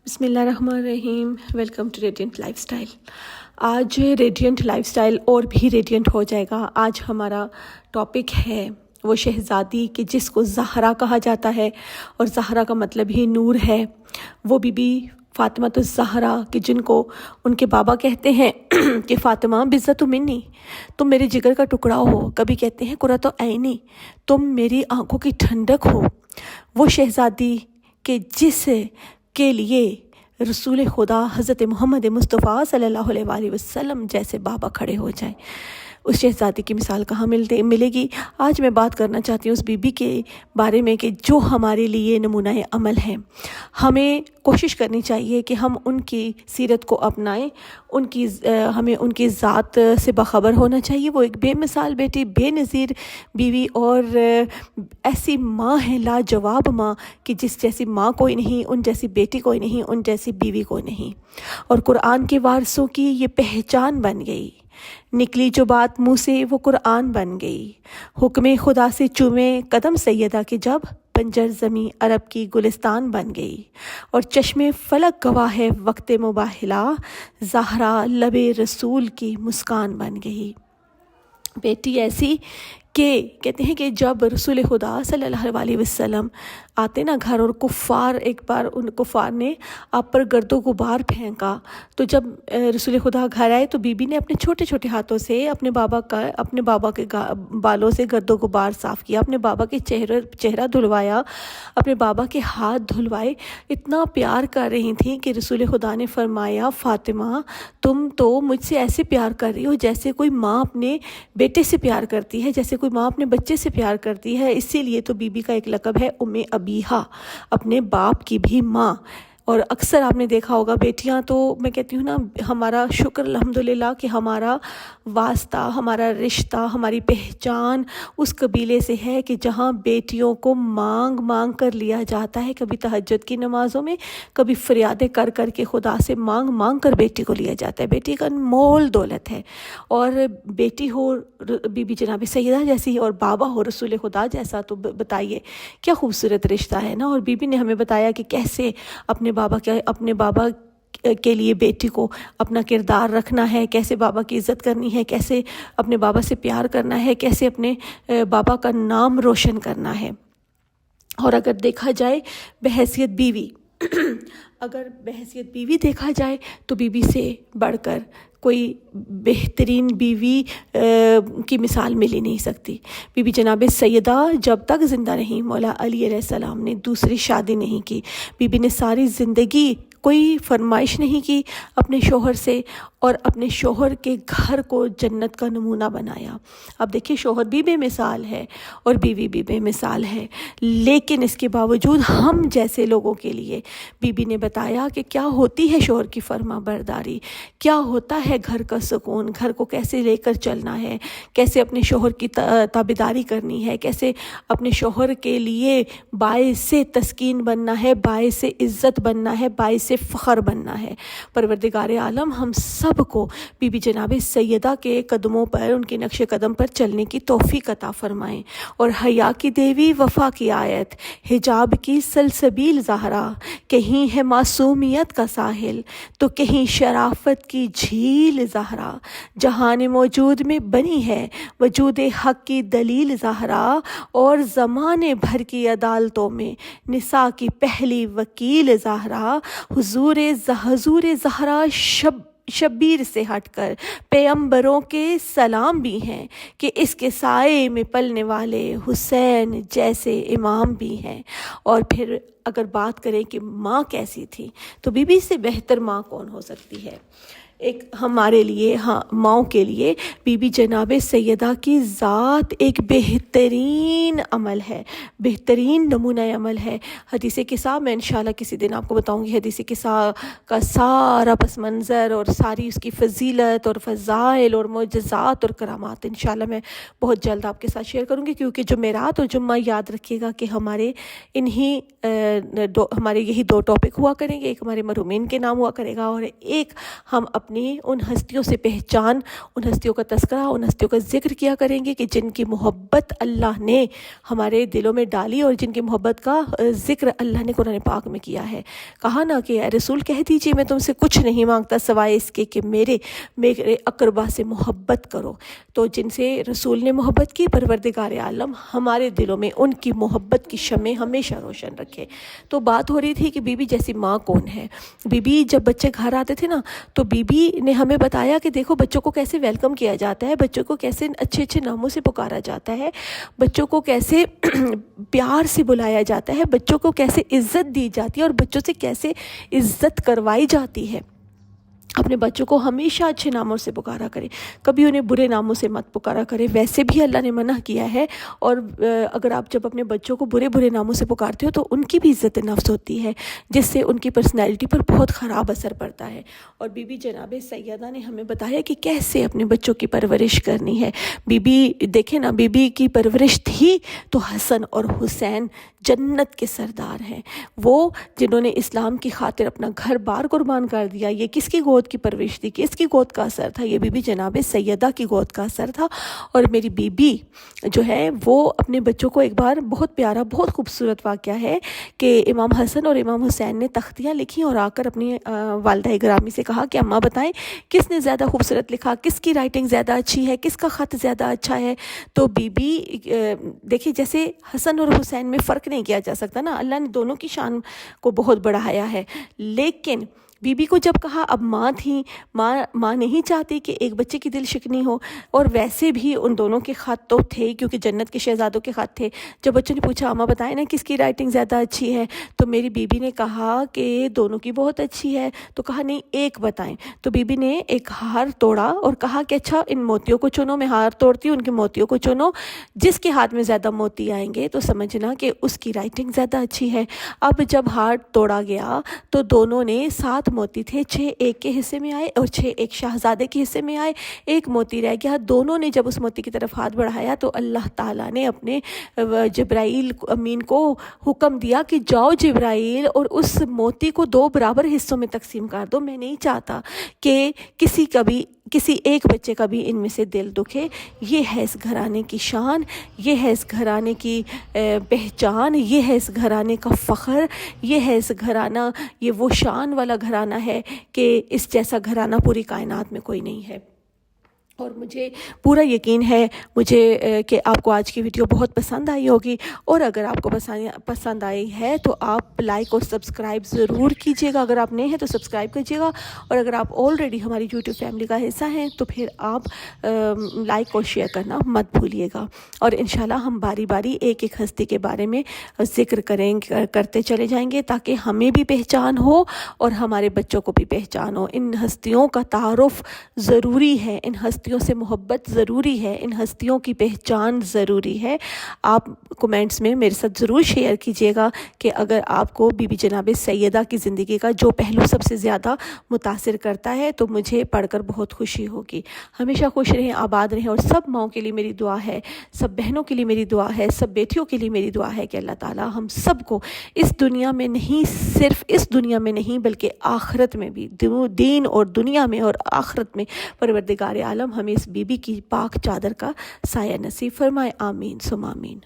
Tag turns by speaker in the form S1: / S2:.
S1: بسم اللہ الرحمن الرحیم. Welcome to Radiant Lifestyle. آج ریڈینٹ لائف اسٹائل اور بھی ریڈینٹ ہو جائے گا. آج ہمارا ٹاپک ہے وہ شہزادی کہ جس کو زہرا کہا جاتا ہے، اور زہرا کا مطلب ہی نور ہے. وہ بی بی فاطمہ الزہرا کہ جن کو ان کے بابا کہتے ہیں کہ فاطمہ بزت منی، تم میرے جگر کا ٹکڑا ہو. کبھی کہتے ہیں قرۃ عینی، تم میری آنکھوں کی ٹھنڈک ہو. وہ شہزادی کہ جس کے لیے رسول خدا حضرت محمد مصطفیٰ صلی اللہ علیہ وآلہ وسلم جیسے بابا کھڑے ہو جائیں، اس شہزادی کی مثال کہاں ملے گی. آج میں بات کرنا چاہتی ہوں اس بی بی کے بارے میں کہ جو ہمارے لیے نمونہ عمل ہیں. ہمیں کوشش کرنی چاہیے کہ ہم ان کی سیرت کو اپنائیں. ہمیں ان کی ذات سے باخبر ہونا چاہیے. وہ ایک بے مثال بیٹی، بے نظیر بیوی، اور ایسی ماں ہے، لاجواب ماں کہ جس جیسی ماں کوئی نہیں، ان جیسی بیٹی کوئی نہیں، ان جیسی بیوی کوئی نہیں. اور قرآن کے وارثوں کی یہ پہچان بن گئی. نکلی جو بات منہ سے وہ قرآن بن گئی. حکم خدا سے چومے قدم سیدہ کے جب بنجر زمیں عرب کی گلستان بن گئی. اور چشم فلک گواہ ہے وقت مباہلہ، زہرا لب رسول کی مسکان بن گئی. بیٹی ایسی کہ کہتے ہیں کہ جب رسول خدا صلی اللہ علیہ وسلم آتے نا گھر، اور کفار ایک بار ان کفار نے آپ پر گرد و غبار پھینکا، تو جب رسول خدا گھر آئے تو بی بی نے اپنے چھوٹے چھوٹے ہاتھوں سے اپنے بابا کے بالوں سے گرد و غبار صاف کیا، اپنے بابا کے چہرہ دھلوایا، اپنے بابا کے ہاتھ دھلوائے. اتنا پیار کر رہی تھیں کہ رسول خدا نے فرمایا فاطمہ تم تو مجھ سے ایسے پیار کر رہی ہو جیسے کوئی ماں اپنے بیٹے سے پیار کرتی ہے، جیسے کوئی ماں اپنے بچے سے پیار کرتی ہے. اسی لیے تو بی بی کا ایک لقب ہے ام ابیہا، اپنے باپ کی بھی ماں. اور اکثر آپ نے دیکھا ہوگا بیٹیاں تو میں کہتی ہوں نا، ہمارا شکر الحمدللہ کہ ہمارا واسطہ، ہمارا رشتہ، ہماری پہچان اس قبیلے سے ہے کہ جہاں بیٹیوں کو مانگ مانگ کر لیا جاتا ہے. کبھی تہجد کی نمازوں میں، کبھی فریادیں کر کر کے خدا سے مانگ مانگ کر بیٹی کو لیا جاتا ہے. بیٹی کا انمول دولت ہے. اور بیٹی ہو بی بی جناب سیدہ جیسی اور بابا ہو رسول خدا جیسا، تو بتائیے کیا خوبصورت رشتہ ہے نا. اور بی بی نے ہمیں بتایا کہ کیسے اپنے بابا کے لیے بیٹی کو اپنا کردار رکھنا ہے، کیسے بابا کی عزت کرنی ہے، کیسے اپنے بابا سے پیار کرنا ہے، کیسے اپنے بابا کا نام روشن کرنا ہے. اور اگر دیکھا جائے بحیثیت بیوی اگر بحیثیت بیوی دیکھا جائے تو بیوی سے بڑھ کر کوئی بہترین بیوی کی مثال مل ہی نہیں سکتی. بی بی جناب سیدہ جب تک زندہ رہیں، مولا علی علیہ السلام نے دوسری شادی نہیں کی. بی بی نے ساری زندگی کوئی فرمائش نہیں کی اپنے شوہر سے، اور اپنے شوہر کے گھر کو جنت کا نمونہ بنایا. اب دیکھیے شوہر بھی بے مثال ہے اور بیوی بھی بے مثال ہے، لیکن اس کے باوجود ہم جیسے لوگوں کے لیے بی بی نے بتایا کہ کیا ہوتی ہے شوہر کی فرما برداری، کیا ہوتا ہے گھر کا سکون، گھر کو کیسے لے کر چلنا ہے، کیسے اپنے شوہر کی تابعداری کرنی ہے، کیسے اپنے شوہر کے لیے باعث تسکین بننا ہے، باعث عزت بننا ہے، باعث فخر بننا ہے. پروردگار عالم ہم سب کو بی بی جناب سیدہ کے قدموں پر، ان کے نقش قدم پر چلنے کی توفیق عطا فرمائیں. اور حیا کی دیوی، وفا کی آیت، حجاب کی سلسبیل زہرا، کہیں ہے معصومیت کا ساحل تو کہیں شرافت کی جھیل زہرا. جہان موجود میں بنی ہے وجود حق کی دلیل زہرا، اور زمانے بھر کی عدالتوں میں نساء کی پہلی وکیل زہرا. حضور زہرا شبیر سے ہٹ کر پیغمبروں کے سلام بھی ہیں کہ اس کے سائے میں پلنے والے حسین جیسے امام بھی ہیں. اور پھر اگر بات کریں کہ ماں کیسی تھی، تو بی بی سے بہتر ماں کون ہو سکتی ہے. ایک ہمارے لیے، ماؤں کے لیے بی بی جناب سیدہ کی ذات ایک بہترین عمل ہے، بہترین نمونہ عمل ہے. حدیث قصہ میں انشاءاللہ کسی دن آپ کو بتاؤں گی. حدیث قصہ کا سارا پس منظر اور ساری اس کی فضیلت اور فضائل اور معجزات اور کرامات انشاءاللہ میں بہت جلد آپ کے ساتھ شیئر کروں گی. کیونکہ جمعرات اور جمعہ یاد رکھیے گا کہ ہمارے انہی ہمارے یہی 2 ٹاپک ہوا کریں گے، ایک ہمارے مرحومین کے نام ہوا کرے گا اور ایک ہم اپنی ان ہستیوں سے پہچان، ان ہستیوں کا تذکرہ، ان ہستیوں کا ذکر کیا کریں گے کہ جن کی محبت اللہ نے ہمارے دلوں میں ڈالی اور جن کی محبت کا ذکر اللہ نے قرآن پاک میں کیا ہے۔ کہا نا کہ اے رسول کہہ دیجیے میں تم سے کچھ نہیں مانگتا سوائے اس کے کہ میرے اقربا سے محبت کرو۔ تو جن سے رسول نے محبت کی، پروردگار عالم ہمارے دلوں میں ان کی محبت کی شمع ہمیشہ روشن رکھے۔ تو بات ہو رہی تھی کہ بی بی جیسی ماں کون ہے۔ بی بی جب بچے گھر آتے تھے نا تو بی بی نے ہمیں بتایا کہ دیکھو بچوں کو کیسے ویلکم کیا جاتا ہے، بچوں کو کیسے اچھے اچھے ناموں سے پکارا جاتا ہے، بچوں کو کیسے پیار سے بلایا جاتا ہے، بچوں کو کیسے عزت دی جاتی ہے اور بچوں سے کیسے عزت کروائی جاتی ہے۔ اپنے بچوں کو ہمیشہ اچھے ناموں سے پکارا کرے، کبھی انہیں برے ناموں سے مت پکارا کرے، ویسے بھی اللہ نے منع کیا ہے۔ اور اگر آپ جب اپنے بچوں کو برے ناموں سے پکارتے ہو تو ان کی بھی عزت نفس ہوتی ہے، جس سے ان کی پرسنالٹی پر بہت خراب اثر پڑتا ہے۔ اور بی بی جناب سیدہ نے ہمیں بتایا کہ کیسے اپنے بچوں کی پرورش کرنی ہے۔ بی بی دیکھیں نا، بی بی کی پرورش تھی تو حسن اور حسین جنت کے سردار ہیں، وہ جنہوں نے اسلام کی خاطر اپنا گھر بار قربان کر دیا۔ یہ کس کی گود کی پرورش تھی، کس کی گود کا اثر تھا؟ یہ بی بی جناب سیدہ کی گود کا اثر تھا۔ اور میری بی بی جو ہے وہ اپنے بچوں کو ایک بار بہت پیارا، بہت خوبصورت واقعہ ہے کہ امام حسن اور امام حسین نے تختیاں لکھی اور آ کر اپنی والدہ گرامی سے کہا کہ اماں بتائیں کس نے زیادہ خوبصورت لکھا، کس کی رائٹنگ زیادہ اچھی ہے، کس کا خط زیادہ اچھا ہے۔ تو بی بی دیکھیں جیسے حسن اور حسین میں فرق نہیں کیا جا سکتا نا، اللہ نے دونوں کی شان کو بہت بڑھایا ہے، لیکن بی بی کو جب کہا، اب ماں تھیں، ماں نہیں چاہتی کہ ایک بچے کی دل شکنی ہو، اور ویسے بھی ان دونوں کے خط تو تھے کیونکہ جنت کے شہزادوں کے خط تھے۔ جب بچوں نے پوچھا اماں بتائیں نا کس کی رائٹنگ زیادہ اچھی ہے، تو میری بی بی نے کہا کہ دونوں کی بہت اچھی ہے۔ تو کہا نہیں ایک بتائیں۔ تو بی بی نے ایک ہار توڑا اور کہا کہ اچھا ان موتیوں کو چنو، میں ہار توڑتی ہوں، ان کے موتیوں کو چنو، جس کے ہاتھ میں زیادہ موتی آئیں گے تو سمجھنا کہ اس کی رائٹنگ زیادہ اچھی ہے۔ اب جب ہار توڑا گیا تو دونوں نے 7 موتی تھے، 6 ایک کے حصے میں آئے اور 6 ایک شہزادے کے حصے میں آئے، ایک موتی رہ گیا۔ دونوں نے جب اس موتی کی طرف ہاتھ بڑھایا تو اللہ تعالیٰ نے اپنے جبرائیل امین کو حکم دیا کہ جاؤ جبرائیل اور اس موتی کو 2 برابر حصوں میں تقسیم کر دو، میں نہیں چاہتا کہ کسی ایک بچے کا بھی ان میں سے دل دکھے۔ یہ ہے اس گھرانے کی شان، یہ ہے اس گھرانے کی پہچان، یہ ہے اس گھرانے کا فخر، یہ ہے اس گھرانہ، یہ وہ شان والا گھرانہ ہے کہ اس جیسا گھرانہ پوری کائنات میں کوئی نہیں ہے۔ اور مجھے پورا یقین ہے کہ آپ کو آج کی ویڈیو بہت پسند آئی ہوگی، اور اگر آپ کو پسند آئی ہے تو آپ لائک اور سبسکرائب ضرور کیجیے گا۔ اگر آپ نئے ہیں تو سبسکرائب کیجیے گا، اور اگر آپ آلریڈی ہماری یوٹیوب فیملی کا حصہ ہیں تو پھر آپ لائک اور شیئر کرنا مت بھولیے گا۔ اور انشاءاللہ ہم باری باری ایک ایک ہستی کے بارے میں ذکر کرتے چلے جائیں گے تاکہ ہمیں بھی پہچان ہو اور ہمارے بچوں کو بھی پہچان ہو۔ ان ہستیوں کا تعارف ضروری ہے، ان ہستیوں سے محبت ضروری ہے، ان ہستیوں کی پہچان ضروری ہے۔ آپ کمنٹس میں میرے ساتھ ضرور شیئر کیجیے گا کہ اگر آپ کو بی بی جناب سیدہ کی زندگی کا جو پہلو سب سے زیادہ متاثر کرتا ہے تو مجھے پڑھ کر بہت خوشی ہوگی۔ ہمیشہ خوش رہیں، آباد رہیں، اور سب ماؤں کے لیے میری دعا ہے، سب بہنوں کے لیے میری دعا ہے، سب بیٹیوں کے لیے میری دعا ہے کہ اللہ تعالیٰ ہم سب کو اس دنیا میں نہیں، صرف اس دنیا میں نہیں بلکہ آخرت میں بھی، دین اور دنیا میں اور آخرت میں پروردگار عالم ہمیں اس بی بی کی پاک چادر کا سایہ نصیب فرمائے۔ آمین ثم آمین۔